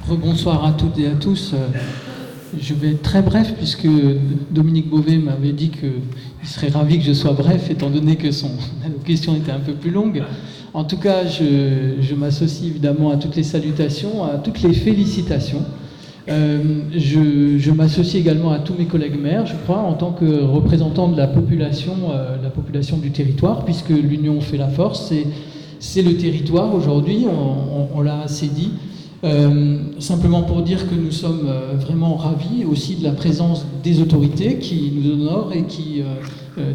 Rebonsoir à toutes et à tous. Je vais être très bref puisque Dominique Beauvais m'avait dit qu'il serait ravi que je sois bref étant donné que son allocution était un peu plus longue. En tout cas, je m'associe évidemment à toutes les salutations, à toutes les félicitations. Je m'associe également à tous mes collègues maires, je crois, en tant que représentant de la population du territoire, puisque l'union fait la force. C'est le territoire aujourd'hui, on l'a assez dit. Simplement pour dire que nous sommes vraiment ravis aussi de la présence des autorités qui nous honorent et qui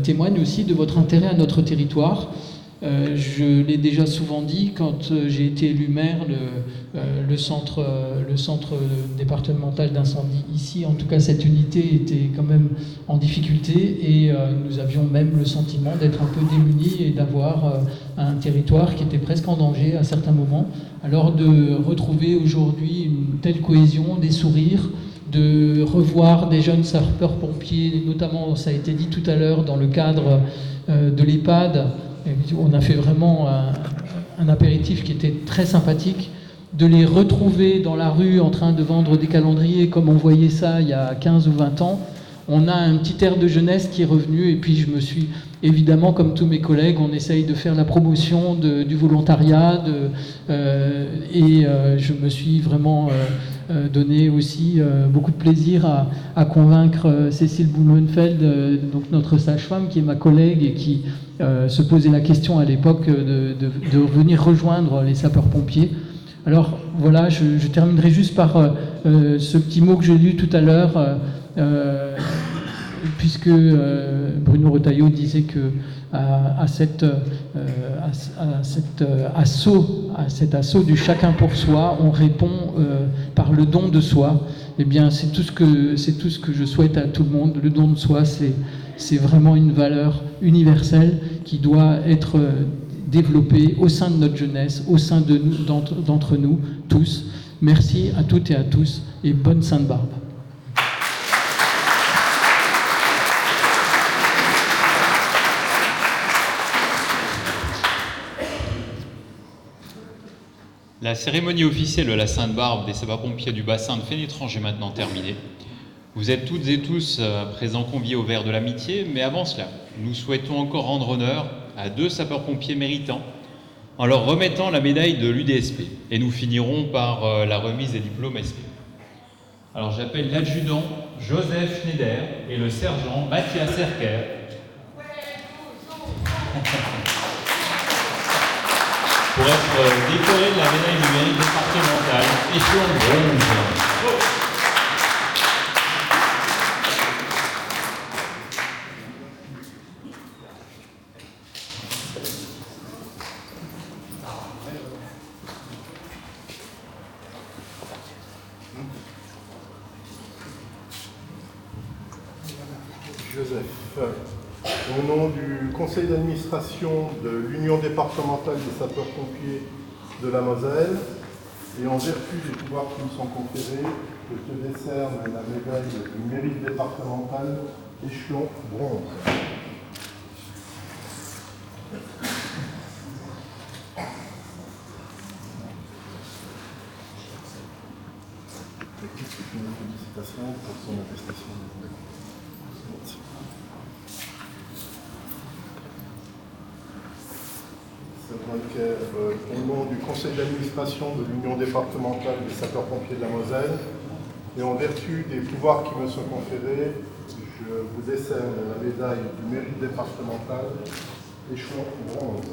témoignent aussi de votre intérêt à notre territoire. Je l'ai déjà souvent dit, quand j'ai été élu maire, le centre départemental d'incendie ici, en tout cas cette unité était quand même en difficulté et nous avions même le sentiment d'être un peu démunis et d'avoir un territoire qui était presque en danger à certains moments. Alors de retrouver aujourd'hui une telle cohésion, des sourires, de revoir des jeunes sapeurs-pompiers, notamment, ça a été dit tout à l'heure, dans le cadre de l'EHPAD, on a fait vraiment un apéritif qui était très sympathique, de les retrouver dans la rue en train de vendre des calendriers comme on voyait ça il y a 15 ou 20 ans. On a un petit air de jeunesse qui est revenu, et puis je me suis, évidemment, comme tous mes collègues, on essaye de faire la promotion du volontariat, je me suis vraiment donné aussi beaucoup de plaisir à convaincre Cécile Blumenfeld, donc notre sage-femme, qui est ma collègue et qui se posait la question à l'époque de venir rejoindre les sapeurs-pompiers. Alors voilà, je terminerai juste par ce petit mot que j'ai lu tout à l'heure, puisque Bruno Retailleau disait que à cet assaut du chacun pour soi, on répond par le don de soi. Eh bien, c'est tout ce que je souhaite à tout le monde. Le don de soi, c'est vraiment une valeur universelle qui doit être développée au sein de notre jeunesse, au sein d'entre nous tous. Merci à toutes et à tous et bonne Sainte-Barbe. La cérémonie officielle de la Sainte-Barbe des sapeurs-pompiers du bassin de Fénétrange est maintenant terminée. Vous êtes toutes et tous présents conviés au verre de l'amitié, mais avant cela, nous souhaitons encore rendre honneur à 2 sapeurs-pompiers méritants en leur remettant la médaille de l'UDSP. Et nous finirons par la remise des diplômes SP. Alors j'appelle l'adjudant Joseph Schneider et le sergent Mathias Erker. Pour être décoré de la médaille du mérite départementale échelon bronze. Joseph, au nom du conseil d'administration de l'Union départementale des sapeurs-pompiers de la Moselle, et en vertu des pouvoirs qui nous sont conférés, je te décerne la médaille du mérite départemental échelon bronze. Félicitations pour son attestation. Au nom du conseil d'administration de l'Union départementale des sapeurs-pompiers de la Moselle, et en vertu des pouvoirs qui me sont conférés, je vous décerne la médaille du mérite départemental échelon bronze.